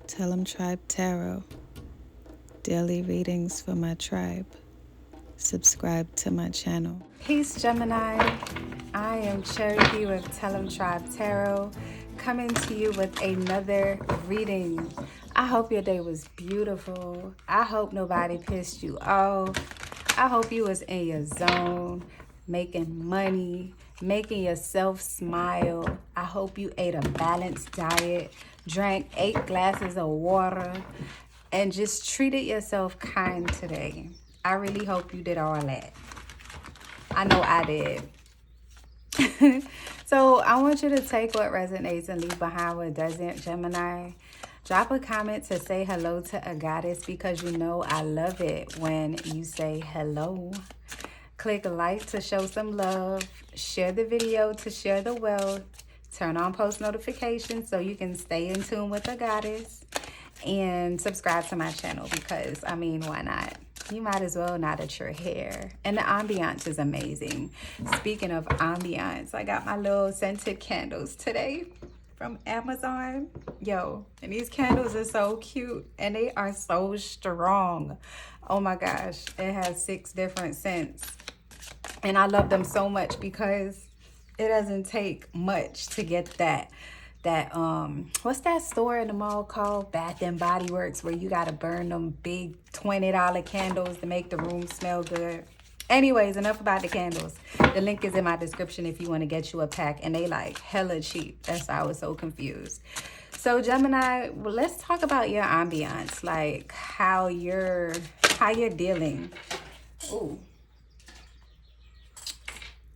Tell 'em Tribe Tarot. Daily readings for my tribe. Subscribe to my channel. Peace, Gemini. I am Charity with Tell 'em Tribe Tarot, coming to you with another reading. I hope your day was beautiful. I hope nobody pissed you off. I hope you was in your zone, making money, making yourself smile. I hope you ate a balanced diet, drank 8 glasses of water, and just treated yourself kind today. I really hope you did all that. I know I did. So I want you to take what resonates and leave behind what doesn't, Gemini. Drop a comment to say hello to a goddess, because you know I love it when you say hello. Click like to show some love. Share the video to share the wealth. Turn on post notifications so you can stay in tune with the goddess. And subscribe to my channel because, I mean, why not? You might as well knot at your hair. And the ambiance is amazing. Speaking of ambiance, I got my little scented candles today from Amazon. Yo, and these candles are so cute and they are so strong. Oh my gosh, it has 6 different scents. And I love them so much because it doesn't take much to get that what's that store in the mall called? Bath and Body Works, where you gotta burn them big $20 candles to make the room smell good. Anyways, enough about the candles. The link is in my description if you want to get you a pack, and they like hella cheap. That's why I was so confused. So Gemini, well, let's talk about your ambiance, like how you're dealing. Ooh.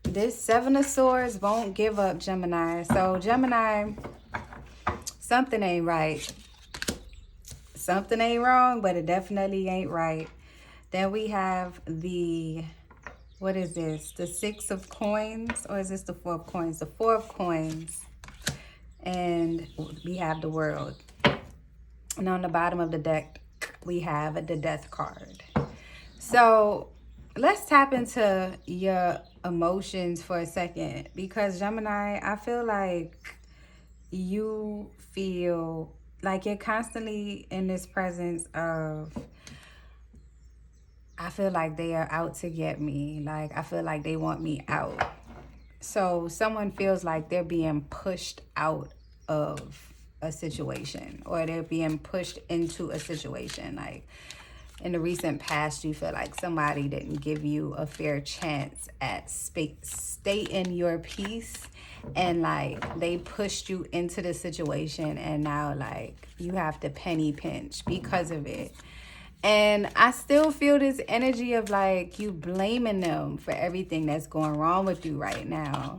This 7 of Swords won't give up, Gemini. So Gemini, something ain't right. Something ain't wrong, but it definitely ain't right. Then we have the, what is this? The 6 of Coins, or is this the 4 of Coins? The 4 of Coins. And we have the World. And on the bottom of the deck, we have the Death card. So let's tap into your emotions for a second, because Gemini, I feel like you feel like you're constantly in this presence of, I feel like they are out to get me. Like, I feel like they want me out. So someone feels like they're being pushed out of a situation, or they're being pushed into a situation. Like, in the recent past, you feel like somebody didn't give you a fair chance at stating your piece, and like they pushed you into the situation, and now like you have to penny pinch because of it. And I still feel this energy of like you blaming them for everything that's going wrong with you right now.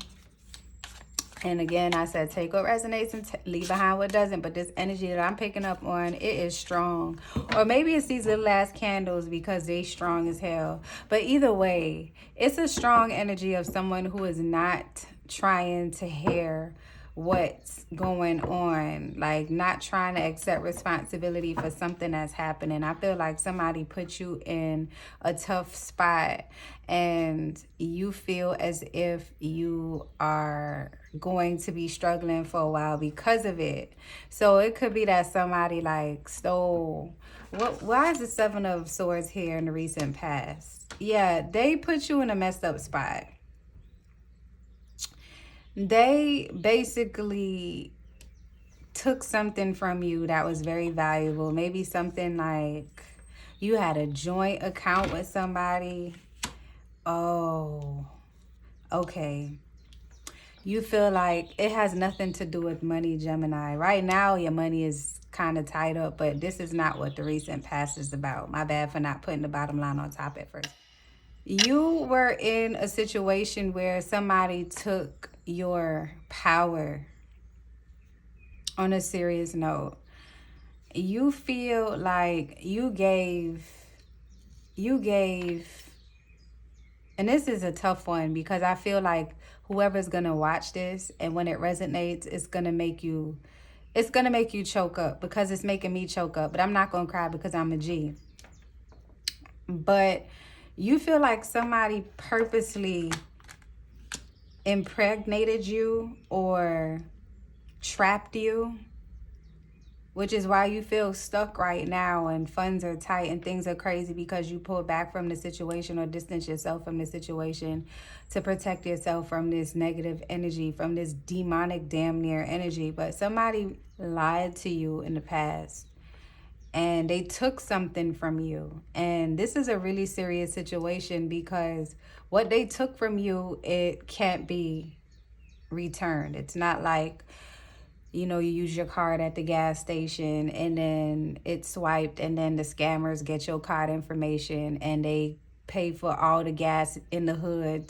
And again, I said, take what resonates and leave behind what doesn't. But this energy that I'm picking up on, it is strong. Or maybe it's these little ass candles because they strong as hell. But either way, it's a strong energy of someone who is not trying to hear what's going on, like not trying to accept responsibility for something that's happening. I feel like somebody put you in a tough spot and you feel as if you are going to be struggling for a while because of it. So it could be that somebody like stole, why is the 7 of Swords here in the recent past? Yeah, they put you in a messed up spot. They basically took something from you that was very valuable. Maybe something like you had a joint account with somebody. Oh, okay. You feel like it has nothing to do with money, Gemini. Right now, your money is kind of tied up, but this is not what the recent past is about. My bad for not putting the bottom line on top at first. You were in a situation where somebody took your power. On a serious note, you feel like you gave, and this is a tough one because I feel like whoever's gonna watch this, and when it resonates, it's gonna make you choke up, because it's making me choke up. But I'm not gonna cry because I'm a G. But you feel like somebody purposely impregnated you or trapped you which is why you feel stuck right now and funds are tight and things are crazy, because you pulled back from the situation or distance yourself from the situation to protect yourself from this negative energy, from this demonic damn near energy. But somebody lied to you in the past and they took something from you. And this is a really serious situation, because what they took from you, it can't be returned. It's not like, you know, you use your card at the gas station and then it's swiped and then the scammers get your card information and they pay for all the gas in the hood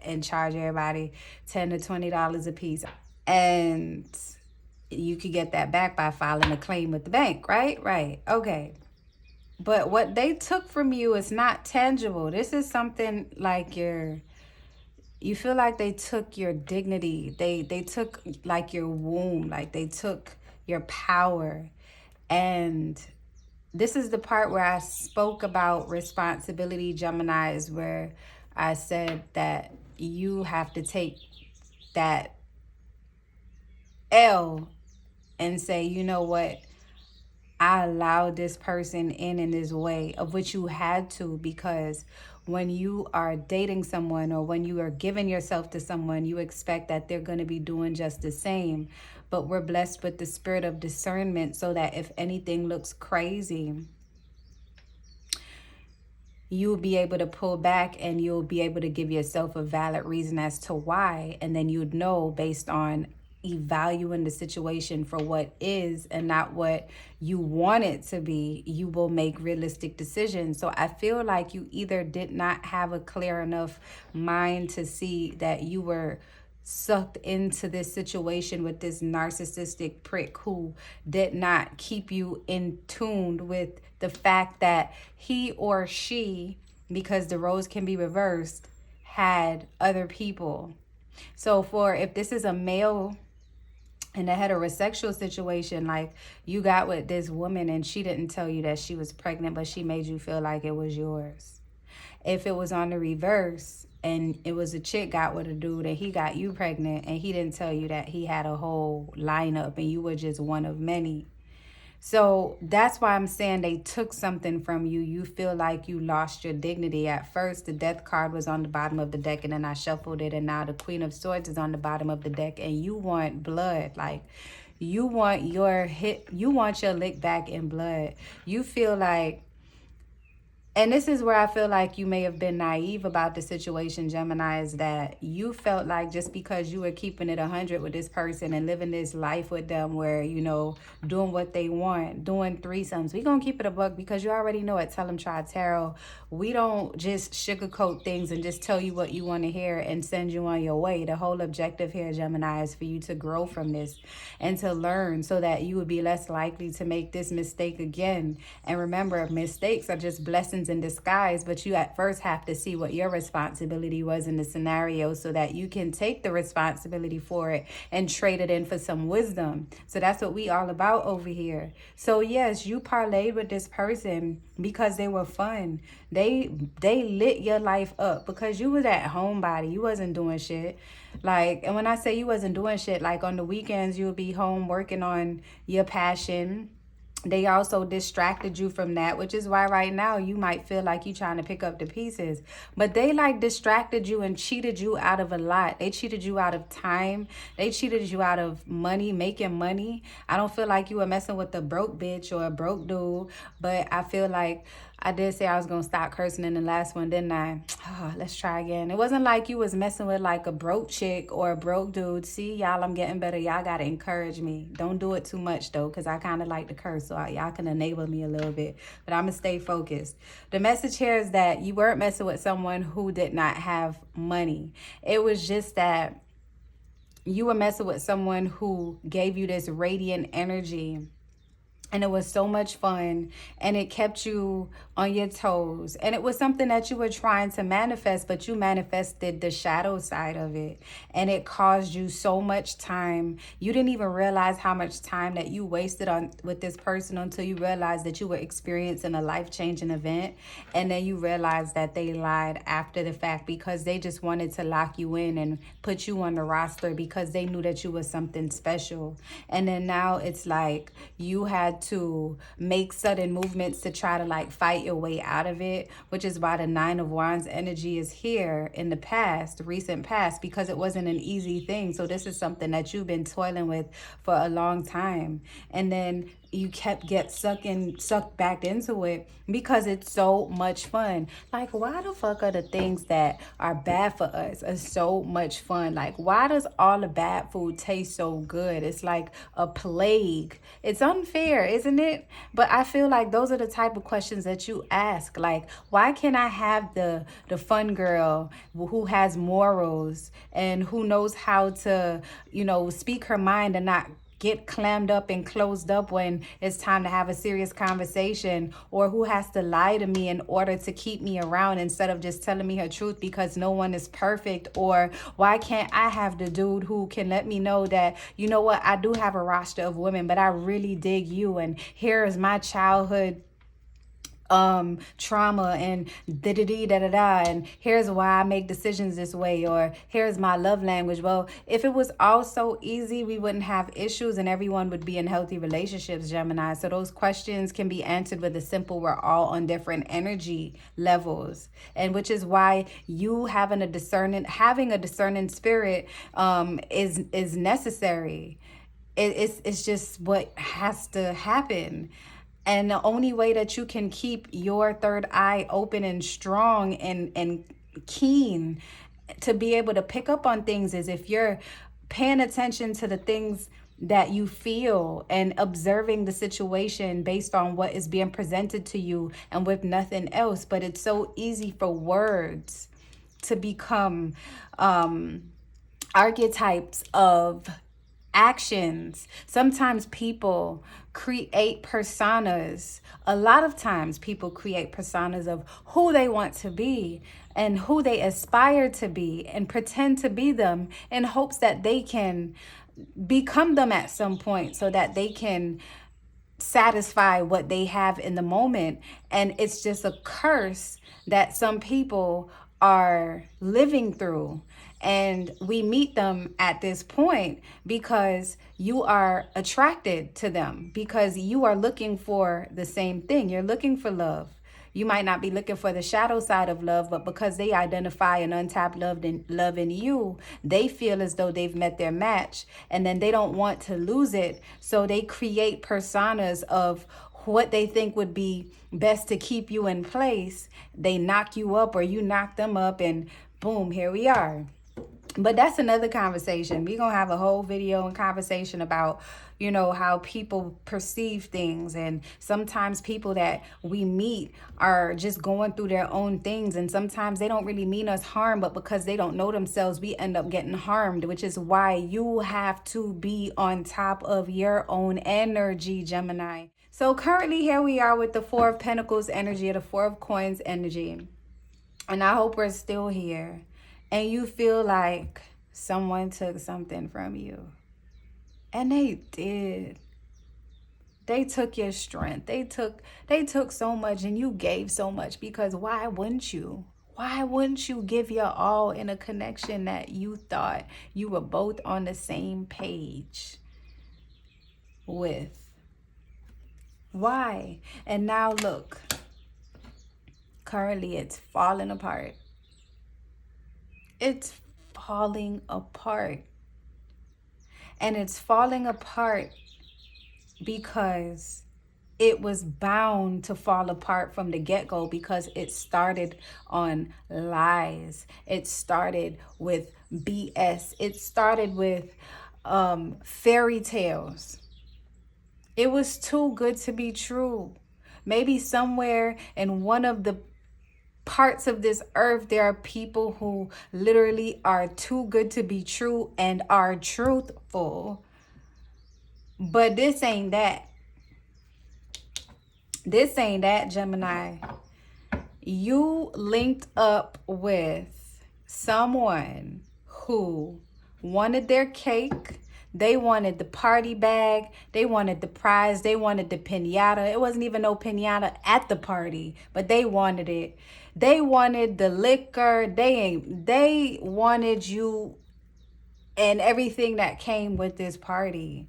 and charge everybody $10 to $20 a piece. And you could get that back by filing a claim with the bank, right? Right. Okay. But what they took from you is not tangible. This is something like you feel like they took your dignity. They took like your womb, like they took your power. And this is the part where I spoke about responsibility, Gemini, is where I said that you have to take that L and say, you know what? I allowed this person in this way, of which you had to, because when you are dating someone or when you are giving yourself to someone, you expect that they're going to be doing just the same. But we're blessed with the spirit of discernment, so that if anything looks crazy, you'll be able to pull back and you'll be able to give yourself a valid reason as to why. And then you'd know, based on evaluating the situation for what is and not what you want it to be, you will make realistic decisions. So I feel like you either did not have a clear enough mind to see that you were sucked into this situation with this narcissistic prick who did not keep you in tune with the fact that he or she, because the roles can be reversed, had other people. So for, if this is a male in a heterosexual situation, like you got with this woman and she didn't tell you that she was pregnant, but she made you feel like it was yours. If it was on the reverse and it was a chick got with a dude and he got you pregnant and he didn't tell you that he had a whole lineup and you were just one of many. So that's why I'm saying they took something from you. You feel like you lost your dignity. At first, the death card was on the bottom of the deck and then I shuffled it, and now the Queen of Swords is on the bottom of the deck, and you want blood. Like, you want your lick back in blood. You feel like, and this is where I feel like you may have been naive about the situation, Gemini, is that you felt like just because you were keeping it 100 with this person and living this life with them where, you know, doing what they want, doing threesomes, we going to keep it a buck, because you already know at Tell 'em Try Tarot, we don't just sugarcoat things and just tell you what you want to hear and send you on your way. The whole objective here, Gemini, is for you to grow from this and to learn so that you would be less likely to make this mistake again. And remember, mistakes are just blessings in disguise, but you at first have to see what your responsibility was in the scenario so that you can take the responsibility for it and trade it in for some wisdom. So that's what we all about over here. So yes, you parlayed with this person because they were fun. They lit your life up because you was at homebody. You wasn't doing shit. Like, and when I say you wasn't doing shit, like on the weekends you would be home working on your passion. They also distracted you from that, which is why right now you might feel like you're trying to pick up the pieces. But they like distracted you and cheated you out of a lot. They cheated you out of time. They cheated you out of money, making money. I don't feel like you were messing with a broke bitch or a broke dude, but I feel like I did say I was going to stop cursing in the last one, didn't I? Oh, let's try again. It wasn't like you was messing with like a broke chick or a broke dude. See, y'all, I'm getting better. Y'all got to encourage me. Don't do it too much, though, because I kind of like to curse. So y'all can enable me a little bit. But I'm going to stay focused. The message here is that you weren't messing with someone who did not have money. It was just that you were messing with someone who gave you this radiant energy and it was so much fun, and it kept you on your toes, and it was something that you were trying to manifest, but you manifested the shadow side of it, and it caused you so much time. You didn't even realize how much time that you wasted on with this person until you realized that you were experiencing a life-changing event, and then you realized that they lied after the fact because they just wanted to lock you in and put you on the roster because they knew that you was something special. And then now it's like you had to make sudden movements to try to like fight your way out of it, which is why the Nine of Wands energy is here in the past, recent past, because it wasn't an easy thing. So this is something that you've been toiling with for a long time. And then you kept sucked back into it because it's so much fun. Like, why the fuck are the things that are bad for us are so much fun? Like, why does all the bad food taste so good? It's like a plague. It's unfair, isn't it? But I feel like those are the type of questions that you ask. Like, why can't I have the fun girl who has morals and who knows how to, speak her mind and not get clammed up and closed up when it's time to have a serious conversation, or who has to lie to me in order to keep me around instead of just telling me her truth because no one is perfect? Or why can't I have the dude who can let me know that, you know what, I do have a roster of women, but I really dig you, and here is my childhood trauma, and da and here's why I make decisions this way, or here's my love language. Well, if it was all so easy, we wouldn't have issues and everyone would be in healthy relationships, Gemini. So those questions can be answered with a simple, we're all on different energy levels, and which is why you having a discerning spirit is necessary. It's just what has to happen. And the only way that you can keep your third eye open and strong and keen to be able to pick up on things is if you're paying attention to the things that you feel and observing the situation based on what is being presented to you and with nothing else. But it's so easy for words to become archetypes of actions. Sometimes people create personas. A lot of times people create personas of who they want to be and who they aspire to be and pretend to be them in hopes that they can become them at some point so that they can satisfy what they have in the moment. And it's just a curse that some people are living through. And we meet them at this point because you are attracted to them, because you are looking for the same thing. You're looking for love. You might not be looking for the shadow side of love, but because they identify an untapped love in you, they feel as though they've met their match, and then they don't want to lose it. So they create personas of what they think would be best to keep you in place. They knock you up or you knock them up, and boom, here we are. But that's another conversation. We're going to have a whole video and conversation about, how people perceive things. And sometimes people that we meet are just going through their own things. And sometimes they don't really mean us harm, but because they don't know themselves, we end up getting harmed, which is why you have to be on top of your own energy, Gemini. So currently here we are with the Four of Pentacles energy, or the Four of Coins energy. And I hope we're still here. And you feel like someone took something from you. And they did. They took your strength. They took so much, and you gave so much, because why wouldn't you? Why wouldn't you give your all in a connection that you thought you were both on the same page with? Why? And now look, currently it's falling apart. It's falling apart. And it's falling apart because it was bound to fall apart from the get-go, because it started on lies. It started with BS. It started with fairy tales. It was too good to be true. Maybe somewhere in one of the parts of this earth, there are people who literally are too good to be true and are truthful. But this ain't that. This ain't that, Gemini. You linked up with someone who wanted their cake. They wanted the party bag. They wanted the prize. They wanted the piñata. It wasn't even no piñata at the party, but they wanted it. They wanted the liquor. They wanted you and everything that came with this party.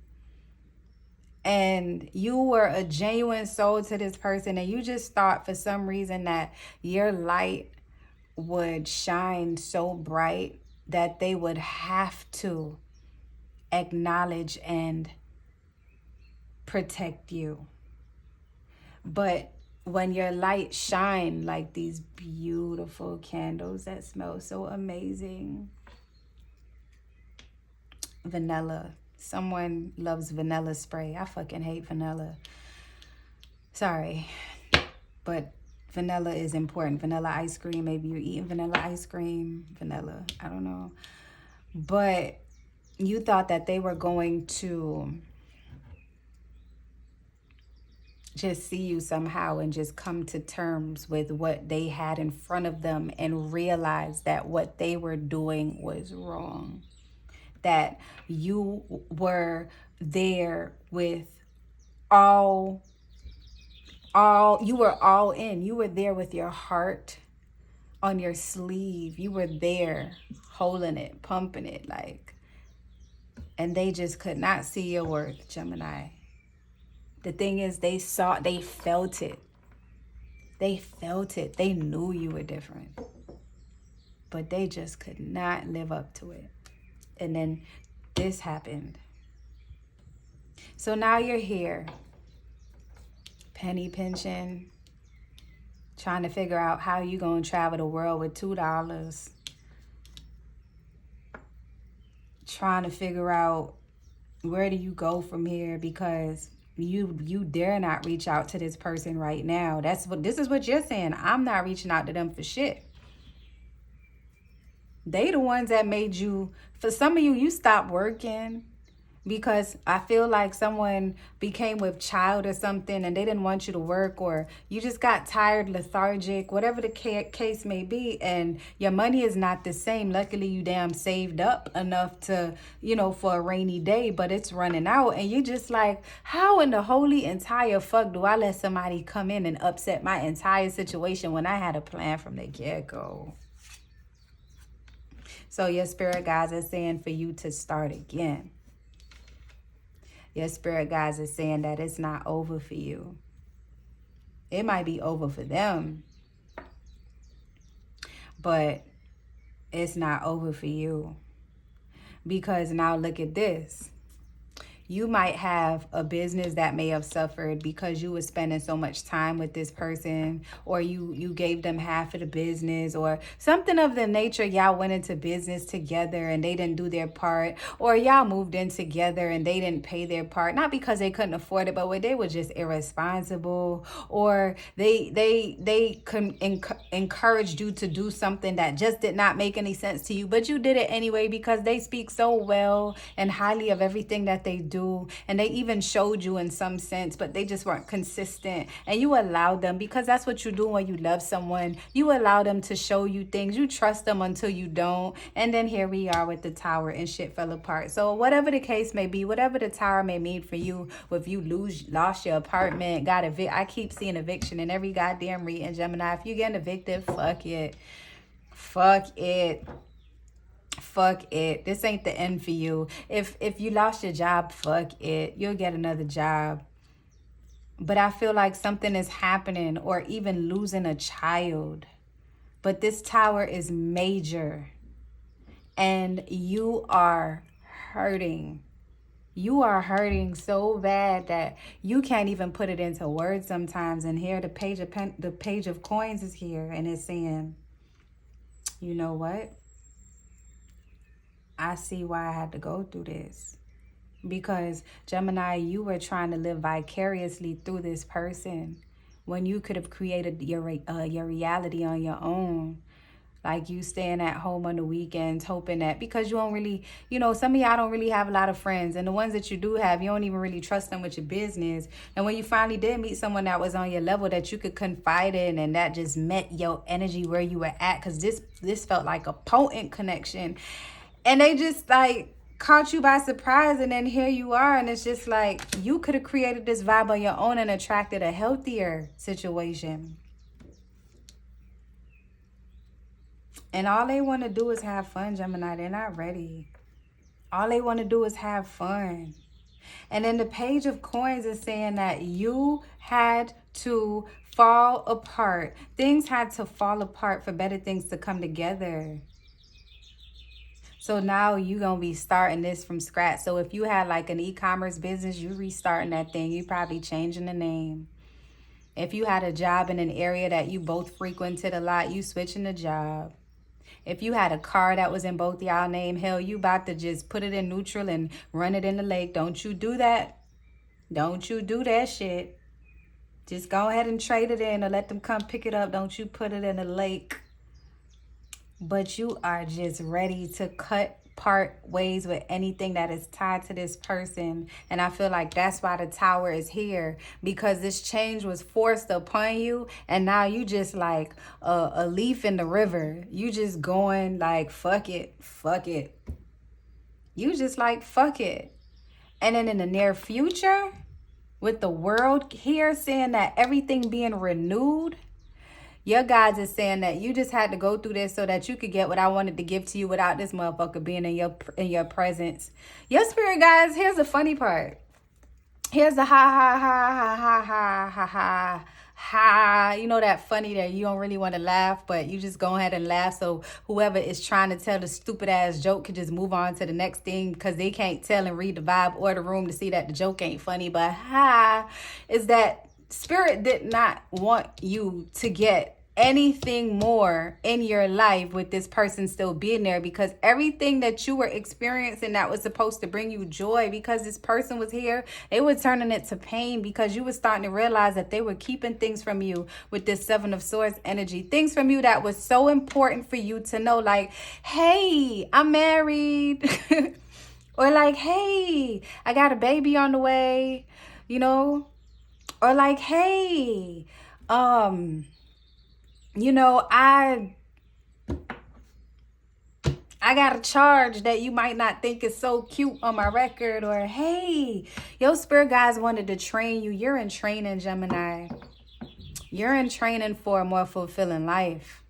And you were a genuine soul to this person, and you just thought for some reason that your light would shine so bright that they would have to acknowledge and protect you. But when your light shine like these beautiful candles that smell so amazing, vanilla. Someone loves vanilla spray. I fucking hate vanilla. Sorry, but vanilla is important. Vanilla ice cream. Maybe you're eating vanilla ice cream. Vanilla. I don't know. But you thought that they were going to just see you somehow and just come to terms with what they had in front of them and realize that what they were doing was wrong. That you were there with all you were all in. You were there with your heart on your sleeve. You were there holding it, pumping it, like, and they just could not see your worth, Gemini. The thing is, they felt it. They felt it. They knew you were different, but they just could not live up to it. And then this happened. So now you're here, penny pinching, trying to figure out how you gonna travel the world with $2. Trying to figure out where do you go from here, because you dare not reach out to this person right now. This is what you're saying. I'm not reaching out to them for shit. They the ones that made you, for some of you stopped working because I feel like someone became with child or something and they didn't want you to work, or you just got tired, lethargic, whatever the case may be, and your money is not the same. Luckily, you damn saved up enough to, for a rainy day, but it's running out, and you just like, how in the holy entire fuck do I let somebody come in and upset my entire situation when I had a plan from the get-go? So your spirit guides are saying for you to start again. Your spirit guides are saying that it's not over for you. It might be over for them, but it's not over for you. Because now look at this. You might have a business that may have suffered because you were spending so much time with this person, or you gave them half of the business, or something of the nature. Y'all went into business together and they didn't do their part, or y'all moved in together and they didn't pay their part, not because they couldn't afford it, but they were just irresponsible, or they encouraged you to do something that just did not make any sense to you, but you did it anyway because they speak so well and highly of everything that they do. And they even showed you in some sense, but they just weren't consistent. And you allowed them, because that's what you do when you love someone. You allow them to show you things. You trust them until you don't. And then here we are with the tower and shit fell apart. So whatever the case may be, whatever the tower may mean for you, if you lost your apartment, got evicted. I keep seeing eviction in every goddamn reading, Gemini. If you're getting evicted, fuck it. Fuck it. Fuck it. This ain't the end for you. If you lost your job, fuck it. You'll get another job. But I feel like something is happening, or even losing a child. But this tower is major. And you are hurting. You are hurting so bad that you can't even put it into words sometimes. And here the page of coins is here, and it's saying, you know what? I see why I had to go through this. Because, Gemini, you were trying to live vicariously through this person when you could have created your reality on your own. Like you staying at home on the weekends, hoping that, because you don't really, some of y'all don't really have a lot of friends. And the ones that you do have, you don't even really trust them with your business. And when you finally did meet someone that was on your level that you could confide in, and that just met your energy where you were at, because this felt like a potent connection. And they just like caught you by surprise, and then here you are, and it's just like you could have created this vibe on your own and attracted a healthier situation. And all they want to do is have fun, Gemini. They're not ready. All they want to do is have fun. And then the Page of Coins is saying that you had to fall apart. Things had to fall apart for better things to come together. So now you're going to be starting this from scratch. So if you had like an e-commerce business, you restarting that thing. You probably changing the name. If you had a job in an area that you both frequented a lot, you switching the job. If you had a car that was in both y'all name, hell, you about to just put it in neutral and run it in the lake. Don't you do that. Don't you do that shit. Just go ahead and trade it in or let them come pick it up. Don't you put it in the lake. But you are just ready to part ways with anything that is tied to this person. And I feel like that's why the Tower is here, because this change was forced upon you, and now you just like a leaf in the river. You just going like fuck it. You just like fuck it. And then in the near future, with the world here saying that everything being renewed, your guides is saying that you just had to go through this so that you could get what I wanted to give to you without this motherfucker being in your presence. Your spirit guys, here's the funny part. Here's the ha. You know that funny that you don't really want to laugh, but you just go ahead and laugh so whoever is trying to tell the stupid ass joke could just move on to the next thing, because they can't tell and read the vibe or the room to see that the joke ain't funny. But is that Spirit did not want you to get anything more in your life with this person still being there, because everything that you were experiencing that was supposed to bring you joy because this person was here, they were turning it to pain, because you were starting to realize that they were keeping things from you with this Seven of Swords energy, things from you that was so important for you to know, like, hey, I'm married or like, hey, I got a baby on the way, or like, hey, I got a charge that you might not think is so cute on my record, or hey, your spirit guides wanted to train you. You're in training, Gemini. You're in training for a more fulfilling life.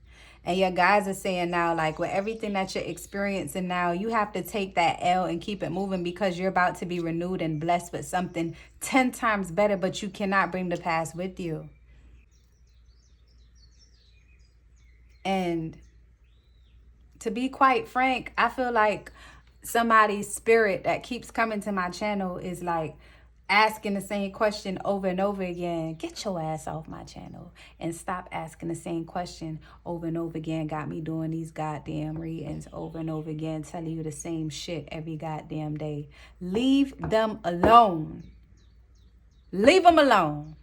And your guides are saying now, like, with everything that you're experiencing now, you have to take that L and keep it moving, because you're about to be renewed and blessed with something 10 times better, but you cannot bring the past with you. And to be quite frank, I feel like somebody's spirit that keeps coming to my channel is like asking the same question over and over again. Get your ass off my channel and stop asking the same question over and over again. Got me doing these goddamn readings over and over again, telling you the same shit every goddamn day. Leave them alone. Leave them alone.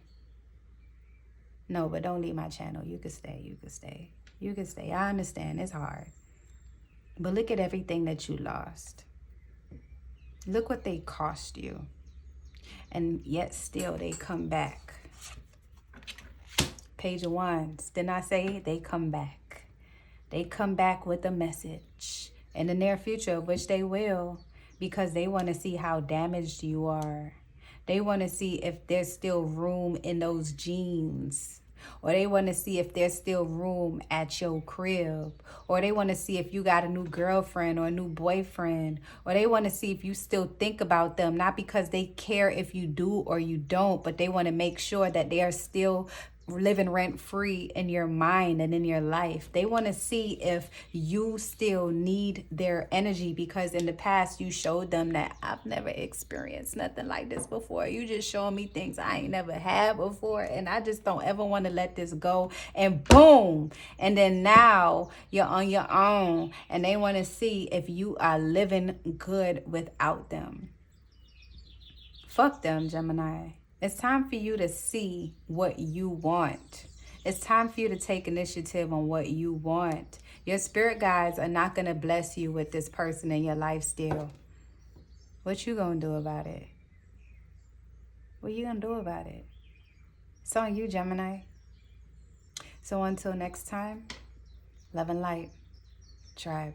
No, but don't leave my channel. You can stay. You can stay. You can stay. I understand it's hard. But look at everything that you lost. Look what they cost you. And yet still they come back. Page of Wands. Didn't I say they come back? They come back with a message in the near future, which they will, because they want to see how damaged you are. They want to see if there's still room in those jeans. Or they want to see if there's still room at your crib. Or they want to see if you got a new girlfriend or a new boyfriend. Or they want to see if you still think about them. Not because they care if you do or you don't, but they want to make sure that they are still living rent-free in your mind and in your life. They want to see if you still need their energy, because in the past you showed them that I've never experienced nothing like this before. You just showing me things I ain't never had before, and I just don't ever want to let this go. And boom, and then now you're on your own, and they want to see if you are living good without them. Fuck them, Gemini. It's time for you to see what you want. It's time for you to take initiative on what you want. Your spirit guides are not going to bless you with this person in your life still. What you going to do about it? What you going to do about it? It's on you, Gemini. So until next time, love and light, tribe.